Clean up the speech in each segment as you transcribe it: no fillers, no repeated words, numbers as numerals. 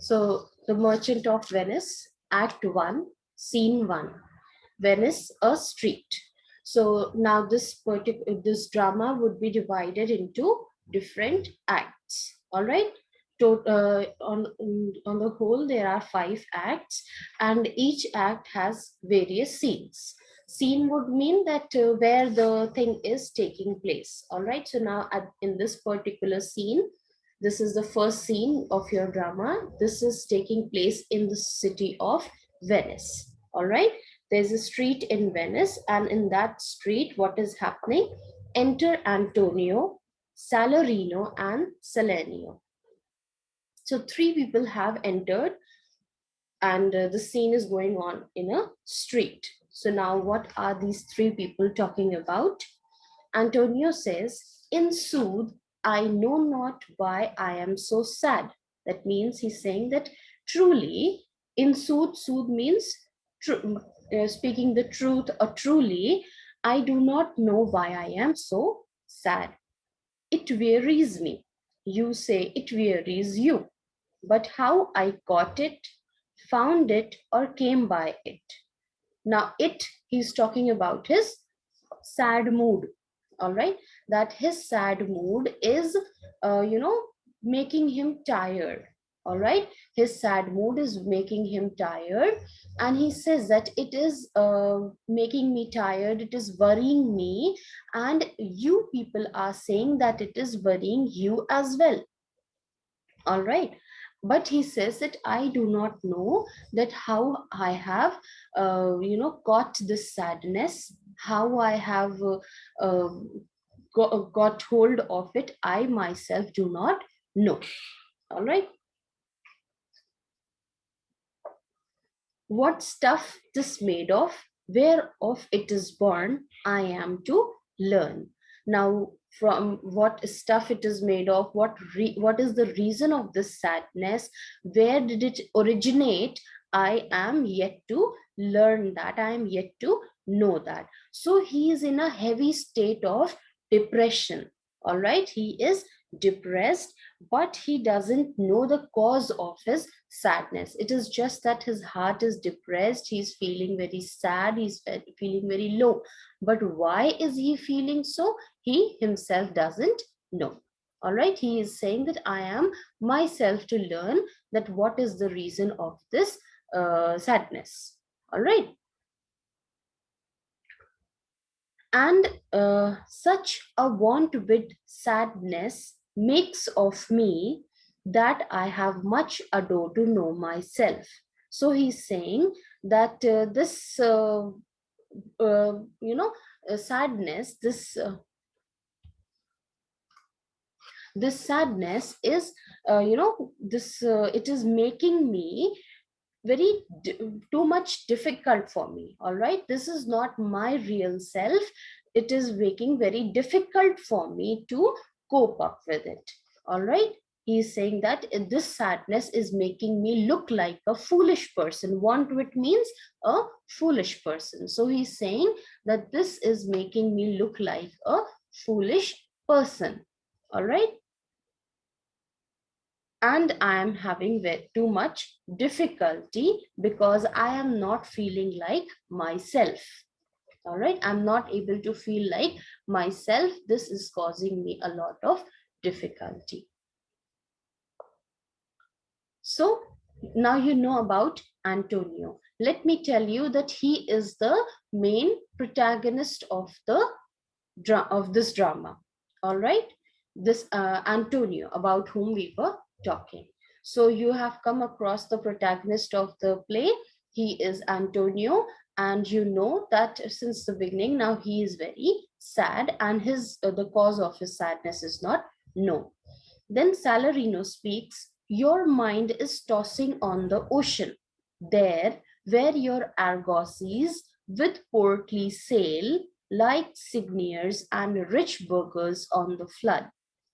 So, The Merchant of Venice, Act 1, Scene 1. Venice, a street. So now this drama would be divided into different acts. All right. On the whole, there are 5 acts, and each act has various scenes. Scene would mean that where the thing is taking place. All right. So now in this particular scene, this is the first scene of your drama. This is taking place in the city of Venice. All right. There's a street in Venice, and in that street, what is happening? Enter Antonio, Salarino, and Salenio. So 3 people have entered, and the scene is going on in a street. So now, what are these 3 people talking about? Antonio says, "In sooth, I know not why I am so sad." That means he's saying that truly, in sooth, sooth means speaking the truth or truly, I do not know why I am so sad. It wearies me. You say it wearies you. But how I caught it, found it, or came by it. Now, he's talking about his sad mood. All right, that his sad mood is making him tired. All right, his sad mood is making him tired, and he says that it is making me tired, it is worrying me, and you people are saying that it is worrying you as well. All right, but he says that I do not know that how I have got this sadness, how I have got hold of it, I myself do not know. All right, what stuff this made of, whereof it is born, I am to learn. Now, from what stuff it is made of, what is the reason of this sadness, where did it originate, I am yet to learn that, I am yet to know that. So he is in a heavy state of depression. All right, he is depressed, but he doesn't know the cause of his sadness. It is just that his heart is depressed, he's feeling very sad, he's feeling very low. But why is he feeling so? He himself doesn't know. All right, he is saying that I am myself to learn that what is the reason of this sadness. All right. And such a want with sadness makes of me that I have much ado to know myself. So he's saying that this, sadness, this sadness is, it is making me very too much difficult for me. All right, this is not my real self, it is making very difficult for me to cope up with it. All right, he is saying that this sadness is making me look like a foolish person. Want it means a foolish person. So he's saying that this is making me look like a foolish person. All right, and I am having too much difficulty because I am not feeling like myself. All right, I'm not able to feel like myself. This is causing me a lot of difficulty. So now you know about Antonio. Let me tell you that he is the main protagonist of this drama. All right, this Antonio, about whom we were talking. So you have come across the protagonist of the play. He is Antonio, and you know that since the beginning now he is very sad, and his the cause of his sadness is not known. Then Salarino speaks, your mind is tossing on the ocean, there where your argosies with portly sail, like signiers and rich burghers on the flood.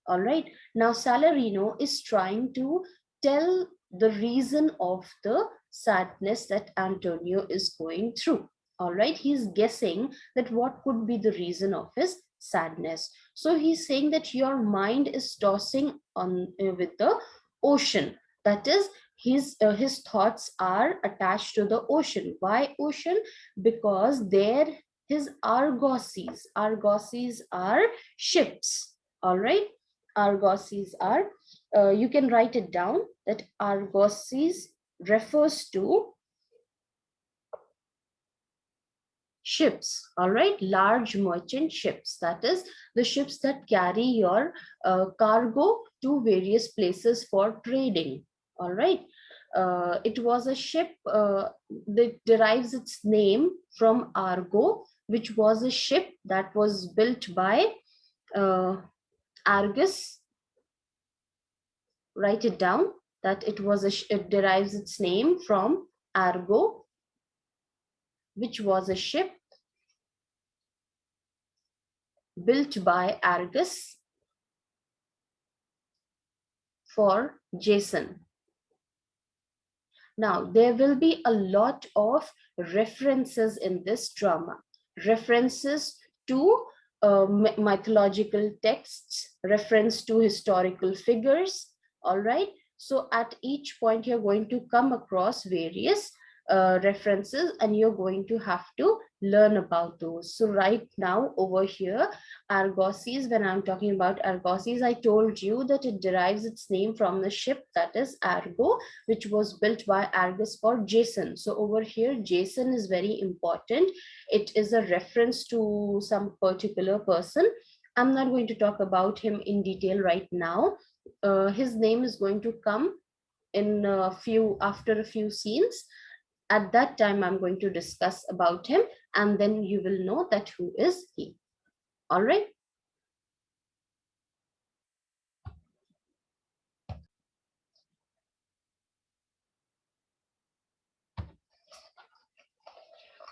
All right. Now, Salarino is trying to tell the reason of the sadness that Antonio is going through. All right. He's guessing that what could be the reason of his sadness. So he's saying that your mind is tossing on with the ocean. That is, his thoughts are attached to the ocean. Why ocean? Because there his argosies are ships. All right, argosies are, you can write it down that argosies refers to ships. All right, large merchant ships, that is the ships that carry your cargo to various places for trading. All right, it was a ship that derives its name from Argo, which was a ship that was built by uh, Argus. Write it down that it was it derives its name from Argo, which was a ship built by Argus for Jason. Now, there will be a lot of references in this drama, references to mythological texts, reference to historical figures. All right. So at each point, you're going to come across various references and you're going to have to learn about those. So right now over here, Argosies, when I'm talking about Argosies, I told you that it derives its name from the ship that is Argo, which was built by Argus for Jason. So over here, Jason is very important. It is a reference to some particular person. I'm not going to talk about him in detail right now. His name is going to come in a few, after a few scenes. At that time, I'm going to discuss about him, and then you will know that who is he. All right.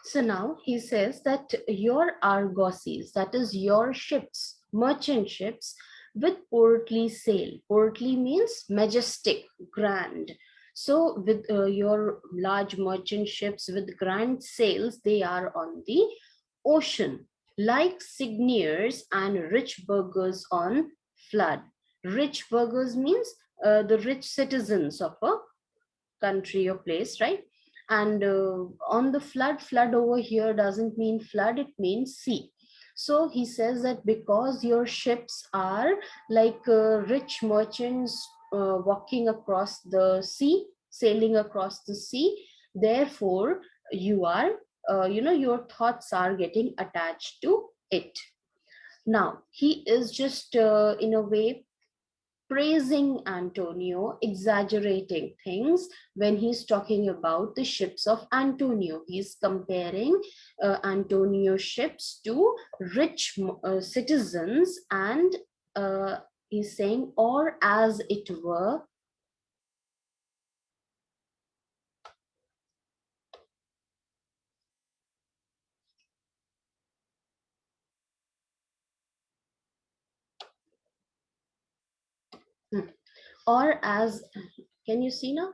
So now he says that your argosies, that is your ships, merchant ships with portly sail. Portly means majestic, grand. So with your large merchant ships with grand sails, they are on the ocean, like signiers and rich burghers on flood. Rich burghers means the rich citizens of a country or place, right? And on the flood over here doesn't mean flood, it means sea. So he says that because your ships are like rich merchants walking across the sea, sailing across the sea, therefore you are, your thoughts are getting attached to it. Now he is just in a way praising Antonio, exaggerating things when he's talking about the ships of Antonio. He's comparing Antonio's ships to rich citizens, and he's saying, or as it were. Hmm, or as, can you see now?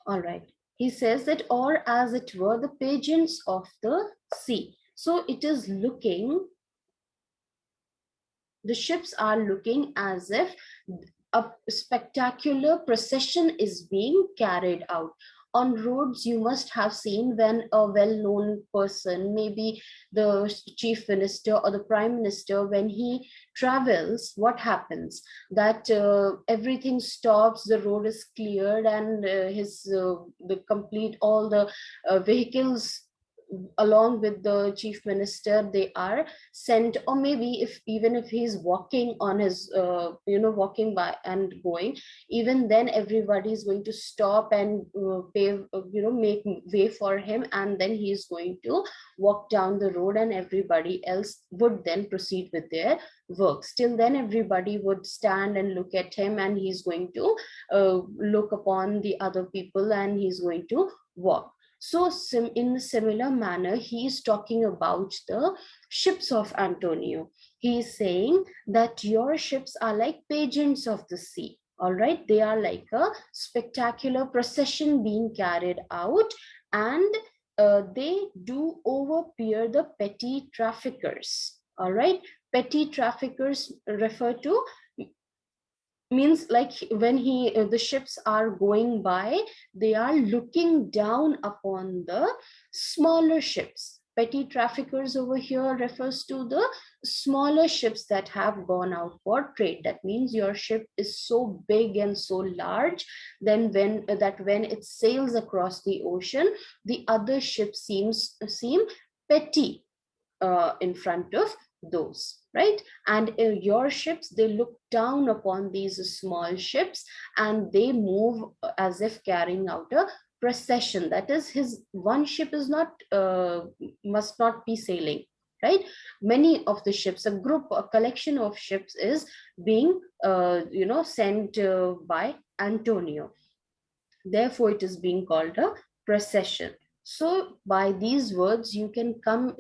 All right. He says that, or as it were, the pageants of the sea. So it is looking, the ships are looking as if a spectacular procession is being carried out. On roads, you must have seen when a well-known person, maybe the chief minister or the prime minister, when he travels, what happens? That everything stops, the road is cleared, and the complete all the vehicles along with the chief minister, they are sent. Or maybe if even if he's walking on his walking by and going, even then everybody is going to stop and pave, make way for him, and then he is going to walk down the road, and everybody else would then proceed with their works. Till then everybody would stand and look at him, and he's going to look upon the other people, and he's going to walk. So in a similar manner, he is talking about the ships of Antonio. He is saying that your ships are like pageants of the sea. All right, they are like a spectacular procession being carried out, and they do overpeer the petty traffickers. All right, Petty traffickers refer to, means like when the ships are going by, they are looking down upon the smaller ships. Petty traffickers over here refers to the smaller ships that have gone out for trade. That means your ship is so big and so large, then when it sails across the ocean, the other ships seem petty in front of those, right? And your ships, they look down upon these small ships, and they move as if carrying out a procession. That is, his one ship is not must not be sailing, right? Many of the ships, a collection of ships is being sent by Antonio. Therefore it is being called a procession. So by these words you come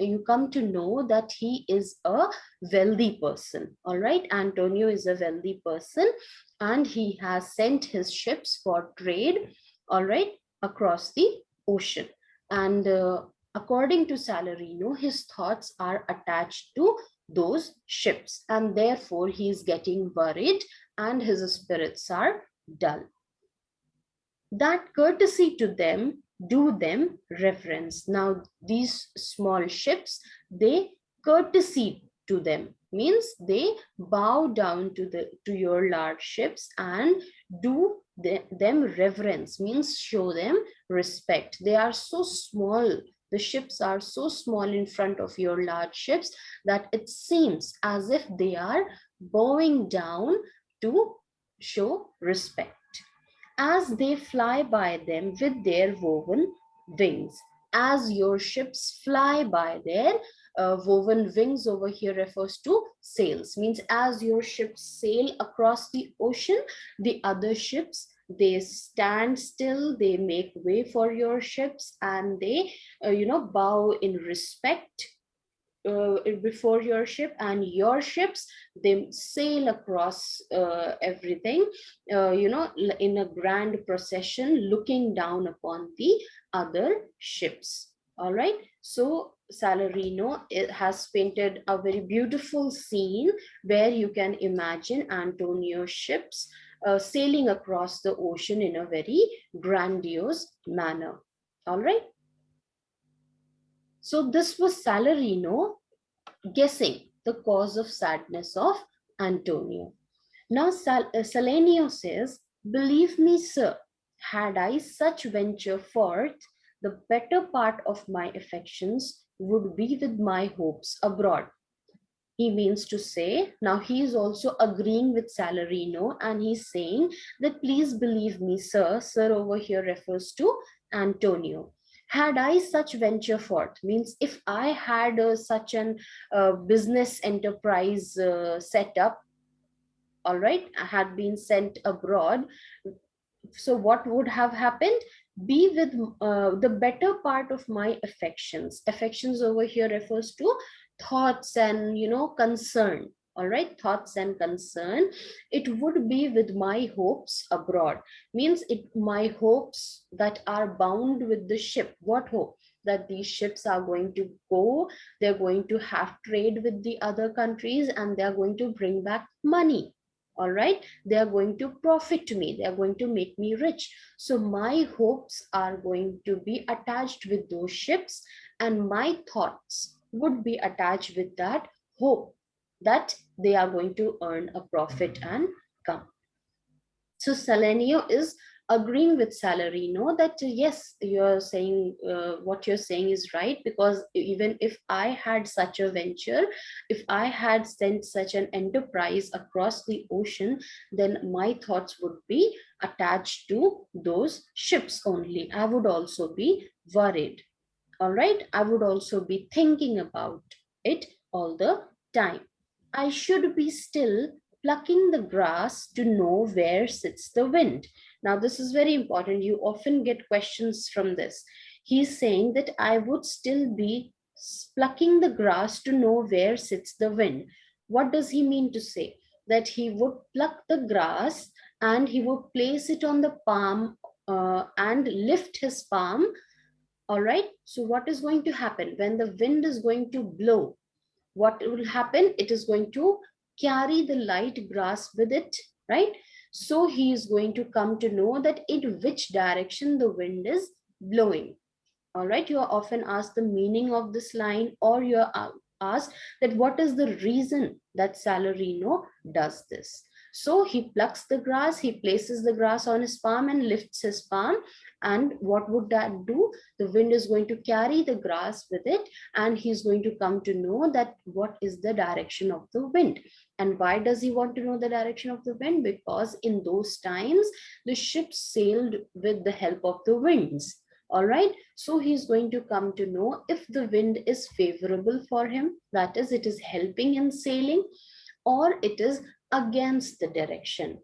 to know that he is a wealthy person. All right, Antonio is a wealthy person, and he has sent his ships for trade, all right, across the ocean. And according to Salarino, his thoughts are attached to those ships, and therefore he is getting worried and his spirits are dull. That courtesy to them do them reverence. Now these small ships, they courtesy to them, means they bow down to your large ships and do them reverence, means show them respect. They are so small, the ships are so small in front of your large ships that it seems as if they are bowing down to show respect as they fly by them with their woven wings. As your ships fly by their woven wings, over here refers to sails, means as your ships sail across the ocean, the other ships, they stand still, they make way for your ships, and they bow in respect before your ship, and your ships, they sail across everything, in a grand procession, looking down upon the other ships. All right, so Salarino has painted a very beautiful scene where you can imagine Antonio's ships sailing across the ocean in a very grandiose manner. All right, so this was Salarino guessing the cause of sadness of Antonio. Now Salenio says, "Believe me, sir, had I such venture forth, the better part of my affections would be with my hopes abroad." He means to say, now he is also agreeing with Salarino, and he's saying that please believe me, sir. Sir over here refers to Antonio. Had I such venture forth, means if I had such an business enterprise set up, all right, had been sent abroad, so what would have happened? Be with the better part of my affections. Affections over here refers to thoughts and concern. All right, thoughts and concern. It would be with my hopes abroad, means it my hopes that are bound with the ship. What hope? That these ships are going to go, they're going to have trade with the other countries, and they're going to bring back money. All right, they are going to profit me, they are going to make me rich. So my hopes are going to be attached with those ships, and my thoughts would be attached with that hope that they are going to earn a profit and come. So Salenio is agreeing with Salarino that yes, you're saying what you're saying is right, because even if I had such a venture, if I had sent such an enterprise across the ocean, then my thoughts would be attached to those ships only. I would also be worried. All right, I would also be thinking about it all the time. I should be still plucking the grass to know where sits the wind. Now this is very important, you often get questions from this. He's saying that I would still be plucking the grass to know where sits the wind. What does he mean to say? That he would pluck the grass and he would place it on the palm and lift his palm. All right, so what is going to happen when the wind is going to blow? what will happen? It is going to carry the light grass with it, right? So he is going to come to know that in which direction the wind is blowing. All right, you are often asked the meaning of this line, or you are asked that what is the reason that Salarino does this. So he plucks the grass, he places the grass on his palm and lifts his palm. And what would that do? The wind is going to carry the grass with it, and he's going to come to know that what is the direction of the wind. And why does he want to know the direction of the wind? Because in those times, the ships sailed with the help of the winds. All right, so he's going to come to know if the wind is favorable for him, that is, it is helping in sailing, or it is against the direction.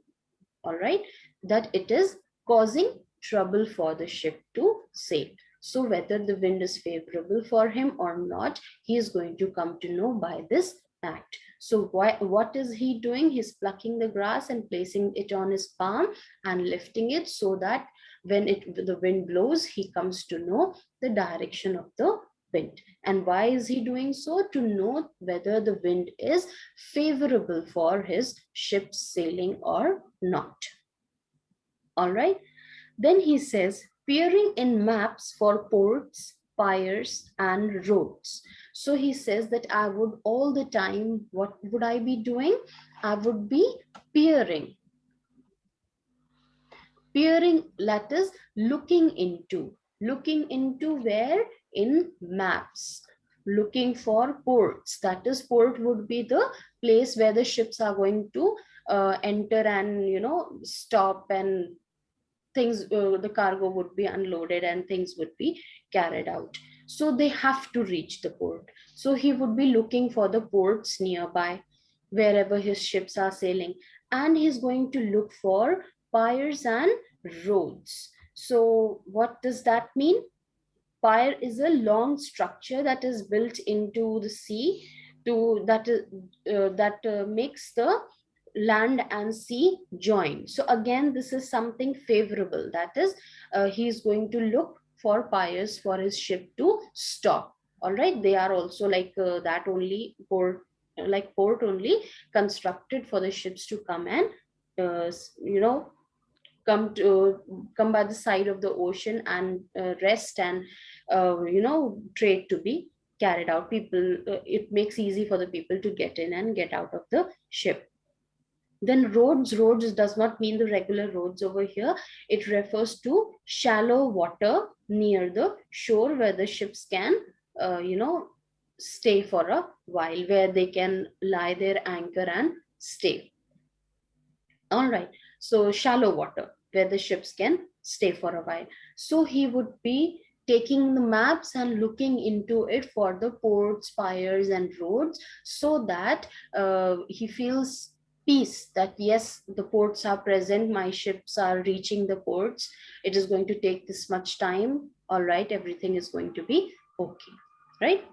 All right, that it is causing trouble for the ship to sail. So whether the wind is favorable for him or not, he is going to come to know by this act. So what is he doing? He's plucking the grass and placing it on his palm and lifting it, so that when the wind blows, he comes to know the direction of the wind. And why is he doing so? To know whether the wind is favorable for his ship sailing or not. All right. Then he says, peering in maps for ports, piers, and roads. So he says that I would all the time, what would I be doing? I would be peering. Peering, that is looking into. Looking into where? In maps. Looking for ports. That is, port would be the place where the ships are going to enter and, stop, and things, the cargo would be unloaded and things would be carried out. So they have to reach the port. So he would be looking for the ports nearby, wherever his ships are sailing. And he's going to look for piers and roads. So what does that mean? Pier is a long structure that is built into the sea to that makes the land and sea join. So again, this is something favorable. That is, he's going to look for piers for his ship to stop. All right, they are also like that only port, like port only, constructed for the ships to come and uh, you know come by the side of the ocean and rest and trade to be carried out. People, it makes easy for the people to get in and get out of the ship. Then roads does not mean the regular roads over here. It refers to shallow water near the shore where the ships can stay for a while, where they can lie their anchor and stay. All right. So shallow water where the ships can stay for a while. So he would be taking the maps and looking into it for the ports, piers, and roads, so that he feels peace that yes, the ports are present, my ships are reaching the ports. It is going to take this much time. All right, everything is going to be okay, right?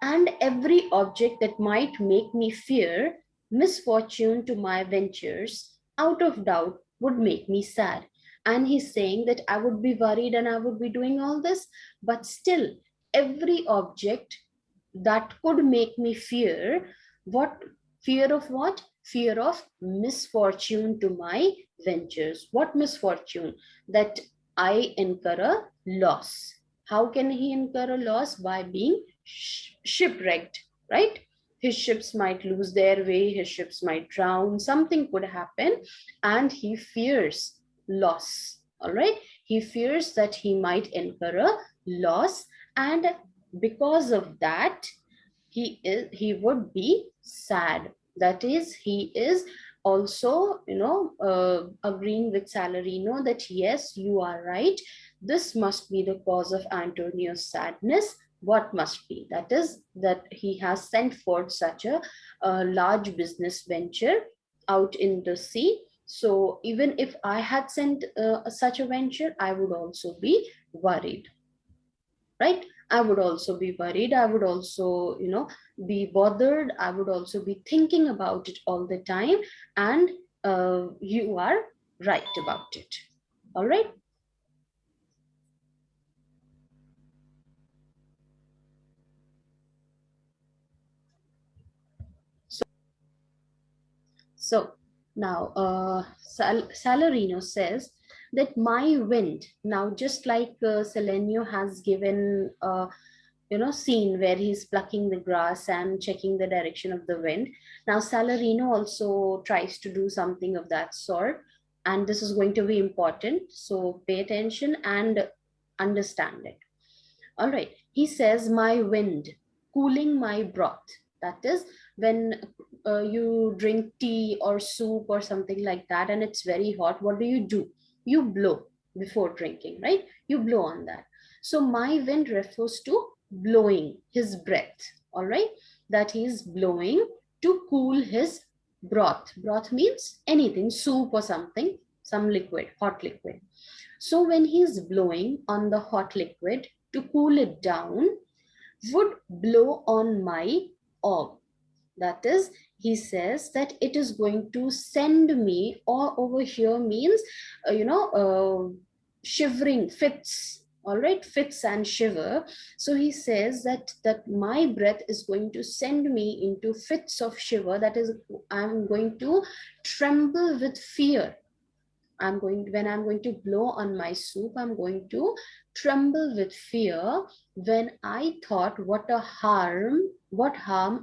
And every object that might make me fear misfortune to my ventures, out of doubt, would make me sad. And he's saying that I would be worried and I would be doing all this, but still, every object that could make me fear, what fear of what? Fear of misfortune to my ventures. What misfortune? That I incur a loss. How can he incur a loss? By being shipwrecked, right? His ships might lose their way, his ships might drown, something could happen, and he fears loss. All right, he fears that he might incur a loss, and because of that, he would be sad. That is, he is also agreeing with Salarino that yes, you are right, this must be the cause of Antonio's sadness. What must be? That is, that he has sent forth such a large business venture out in the sea. So even if I had sent such a venture, I would also be worried, right? I would also be worried. I would also, be bothered. I would also be thinking about it all the time. And you are right about it. All right. So now Salarino says that my wind, now just like Selenio has given scene where he's plucking the grass and checking the direction of the wind. Now Salarino also tries to do something of that sort, and this is going to be important, so pay attention and understand it. All right. He says, my wind, cooling my broth. That is when you drink tea or soup or something like that and it's very hot. What do? You blow before drinking, right? You blow on that. So my wind refers to blowing his breath. All right. That he's blowing to cool his broth. Broth means anything, soup or something, some liquid, hot liquid. So when he's blowing on the hot liquid to cool it down, would blow on my orb. That is, he says that it is going to send me, or over here means, shivering, fits. All right, fits and shiver. So he says that my breath is going to send me into fits of shiver. That is, I'm going to tremble with fear. When I'm going to blow on my soup, I'm going to tremble with fear when I thought what harm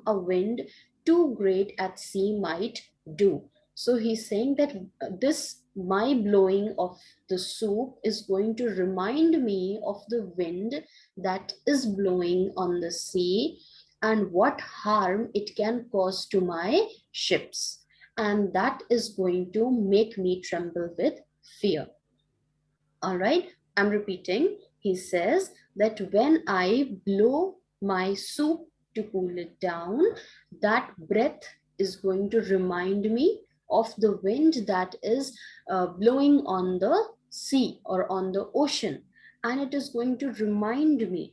a wind too great at sea might do. So he's saying that this, my blowing of the soup is going to remind me of the wind that is blowing on the sea and what harm it can cause to my ships, and that is going to make me tremble with fear. All right, I'm repeating. He says that when I blow my soup to cool it down, that breath is going to remind me of the wind that is blowing on the sea or on the ocean. And it is going to remind me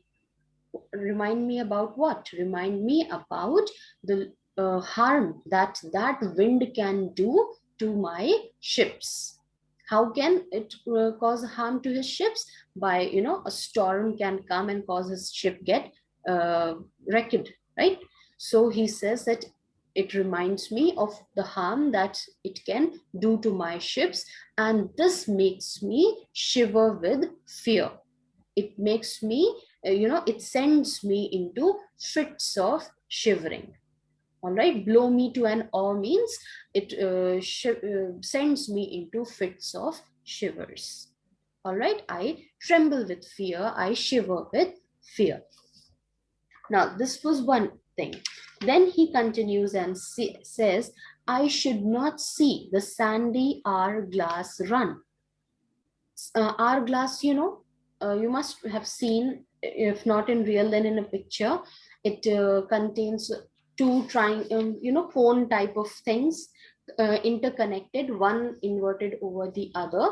about what? Remind me about the harm that that wind can do to my ships. How can it cause harm to his ships? By, a storm can come and cause his ship get wrecked, right? So he says that it reminds me of the harm that it can do to my ships, and this makes me shiver with fear. It makes me, it sends me into fits of shivering. All right, blow me to an awe means it sends me into fits of shivers. All right, I tremble with fear, I shiver with fear. Now, this was one thing. Then he continues and says, I should not see the sandy hourglass run. Hourglass, you must have seen, if not in real, then in a picture. It contains two cone type of things interconnected, one inverted over the other,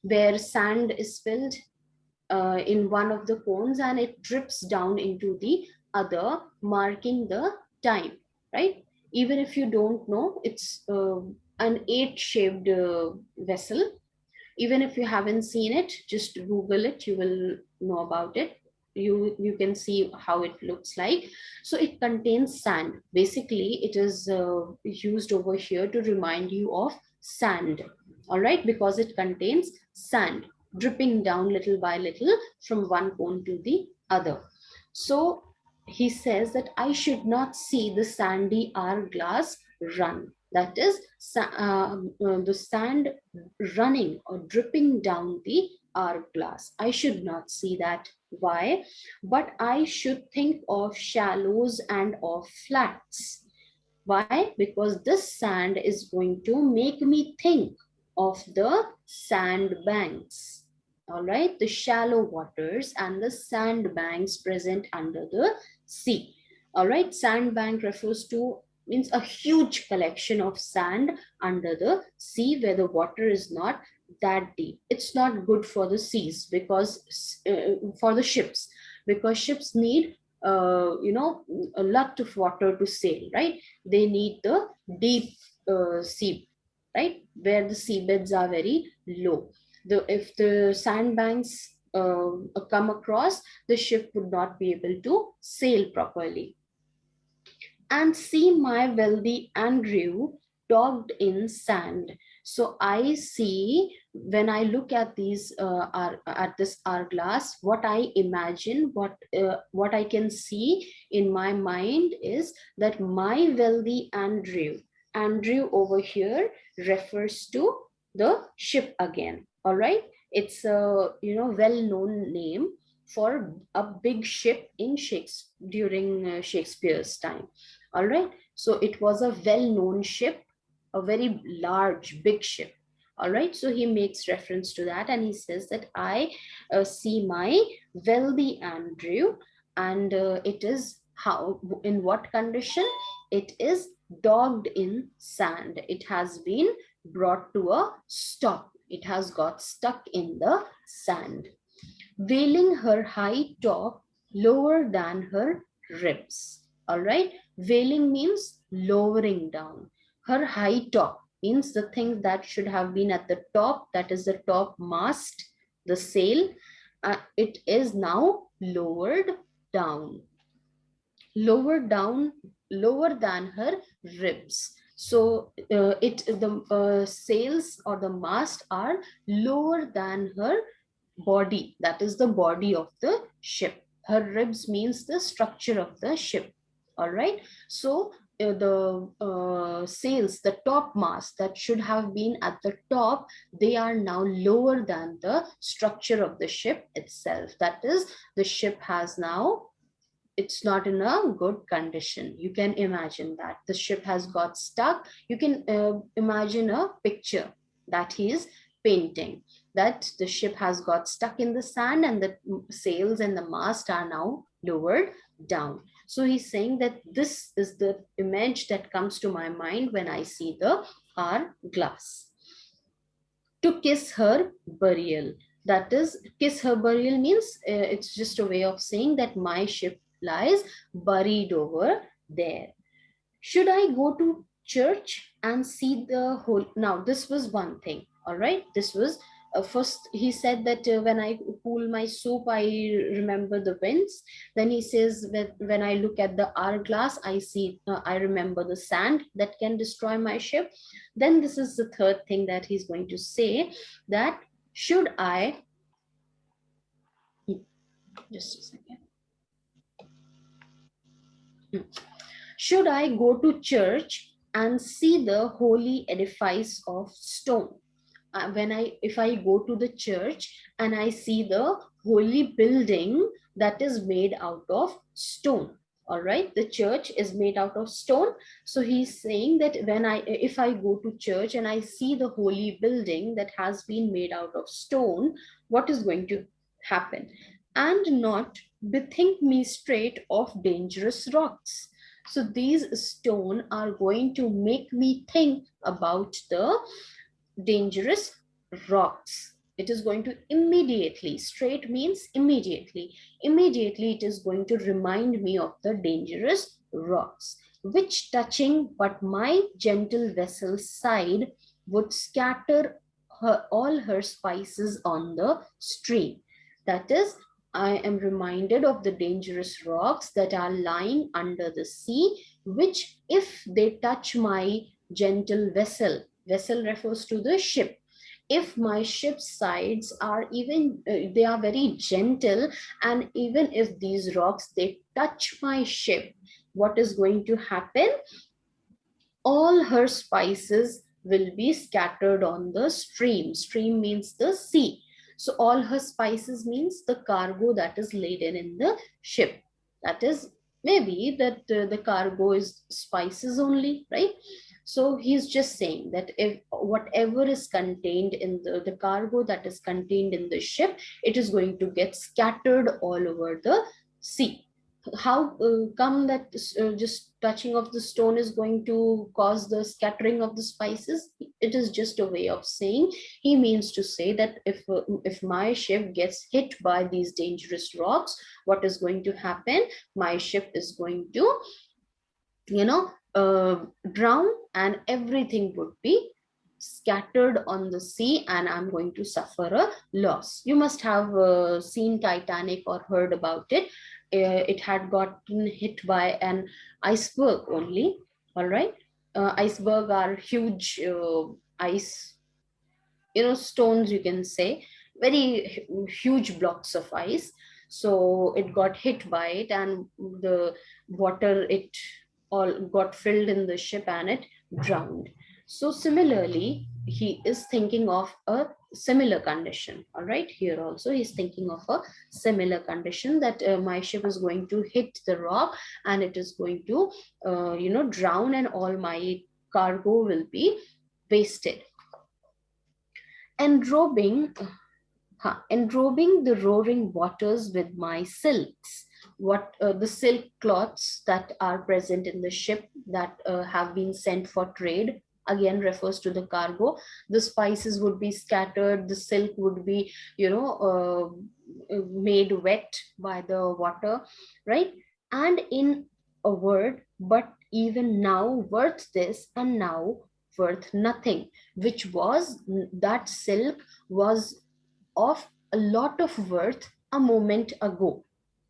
where sand is filled in one of the cones and it drips down into the other, marking the time, right? Even if you don't know, it's an eight-shaped vessel. Even if you haven't seen it, just Google it, you will know about it. You can see how it looks like. So it contains sand. Basically, it is used over here to remind you of sand. All right, because it contains sand dripping down little by little from one cone to the other. So he says that I should not see the sandy hourglass run. That is the sand running or dripping down the hourglass. I should not see that. Why? But I should think of shallows and of flats. Why? Because this sand is going to make me think of the sandbanks. All right, the shallow waters and the sandbanks present under the sea. All right, sandbank refers to, means a huge collection of sand under the sea where the water is not that deep. It's not good for the seas because for the ships, because ships need a lot of water to sail, right? They need the deep sea, right, where the seabeds are very low. If the sandbanks come across, the ship would not be able to sail properly. And see my wealthy Andrew dogged in sand. So I see, when I look at these at this hourglass, what I imagine, what I can see in my mind is that my wealthy Andrew over here refers to the ship again. All right, it's a well-known name for a big ship in Shakespeare during Shakespeare's time. All right, so it was a well-known ship, a very large, big ship. All right, so he makes reference to that, and he says that I see my wealthy Andrew, and it is how, in what condition? It is dogged in sand. It has been brought to a stop. It has got stuck in the sand, veiling her high top lower than her ribs. All right, veiling means lowering down. Her high top means the thing that should have been at the top, that is the top mast, the sail, it is now lowered down, lower down, lower than her ribs. So it the sails or the mast are lower than her body, that is the body of the ship. Her ribs means the structure of the ship. All right, so the sails, the top mast that should have been at the top, they are now lower than the structure of the ship itself. That is, the ship has now, it's not in a good condition. You can imagine that the ship has got stuck. You can imagine a picture that he is painting, that the ship has got stuck in the sand and the sails and the mast are now lowered down. So he's saying that this is the image that comes to my mind when I see the hourglass. To kiss her burial. That is, kiss her burial means it's just a way of saying that my ship lies buried over there. Should I go to church and see the whole? Now, this was one thing. All right, this was first he said that when I cool my soup, I remember the winds. Then he says that when I look at the hourglass, I see, I remember the sand that can destroy my ship. Then this is the third thing that he's going to say, that should I, just a second, should I go to church and see the holy edifice of stone? When I, if I go to the church and I see the holy building that is made out of stone. All right, the church is made out of stone. So he's saying that when I, if I go to church and I see the holy building that has been made out of stone, what is going to happen? And not bethink me straight of dangerous rocks. So these stone are going to make me think about the dangerous rocks. It is going to immediately, straight means immediately, immediately it is going to remind me of the dangerous rocks, which touching but my gentle vessel's side would scatter all her spices on the stream. That is, I am reminded of the dangerous rocks that are lying under the sea, which if they touch my gentle vessel, vessel refers to the ship, if my ship's sides are even they are very gentle, and even if these rocks they touch my ship, what is going to happen? All her spices will be scattered on the stream. Stream means the sea. So all her spices means the cargo that is laden in the ship. That is, maybe that the cargo is spices only, right? So he's just saying that if whatever is contained in the cargo that is contained in the ship, it is going to get scattered all over the sea. How come that just touching of the stone is going to cause the scattering of the spices? It is just a way of saying, he means to say that if my ship gets hit by these dangerous rocks, what is going to happen? My ship is going to, you know, drown, and everything would be scattered on the sea, and I'm going to suffer a loss. You must have seen Titanic or heard about it. It had gotten hit by an iceberg only. All right, Iceberg are huge ice, stones, you can say, very huge blocks of ice. So it got hit by it, and the water, it all got filled in the ship and it drowned. So similarly, he is thinking of a similar condition. All right, here also he's thinking of a similar condition, that my ship is going to hit the rock and it is going to drown, and all my cargo will be wasted. Enrobing, enrobing the roaring waters with my silks. What the silk cloths that are present in the ship, that have been sent for trade, again refers to the cargo. The spices would be scattered, the silk would be, made wet by the water, right? And in a word, but even now worth this, and now worth nothing, which was, that silk was of a lot of worth a moment ago.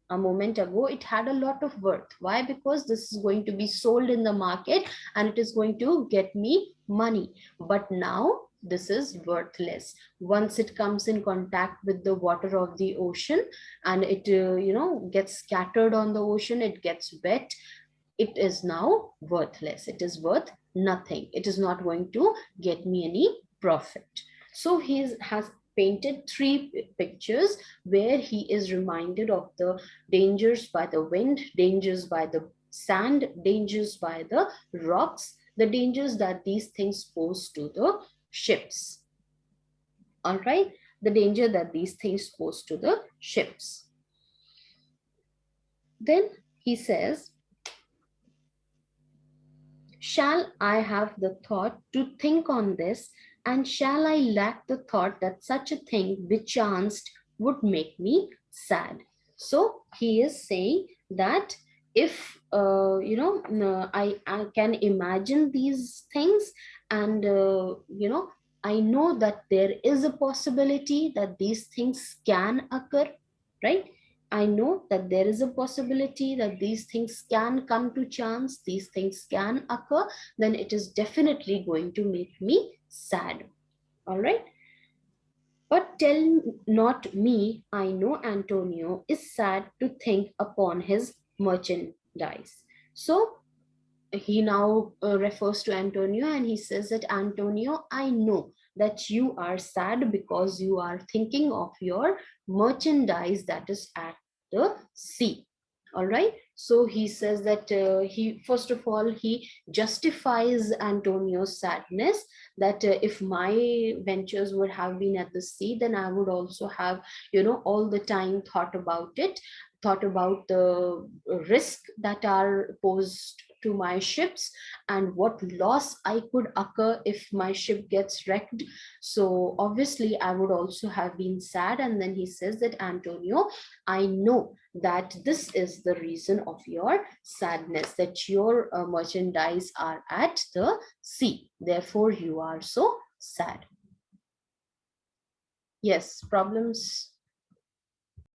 A moment ago it had a lot of worth. Why? Because this is going to be sold in the market and it is going to get me money. But now this is worthless. Once it comes in contact with the water of the ocean, and it gets scattered on the ocean, it gets wet, it is now worthless. It is worth nothing. It is not going to get me any profit. So has painted three pictures where he is reminded of the dangers by the wind, dangers by the sand, dangers by the rocks, the dangers that these things pose to the ships. All right, the danger that these things pose to the ships. Then he says, shall I have the thought to think on this, and shall I lack the thought that such a thing bechanced would make me sad? So he is saying that if I can imagine these things, and I know that there is a possibility that these things can occur, right? I know that there is a possibility that these things can come to chance, these things can occur, then it is definitely going to make me sad. All right. But tell not me, I know Antonio is sad to think upon his merchandise. So he now refers to Antonio and he says that, Antonio, I know that you are sad because you are thinking of your merchandise that is at the sea. All right. So he says that he, first of all, he justifies Antonio's sadness, that if my ventures would have been at the sea, then I would also have, all the time thought about it, thought about the risk that are posed to my ships, and what loss I could occur if my ship gets wrecked. So obviously I would also have been sad. And then he says that, Antonio, I know that this is the reason of your sadness, that your merchandise are at the sea, therefore you are so sad. Yes, problems.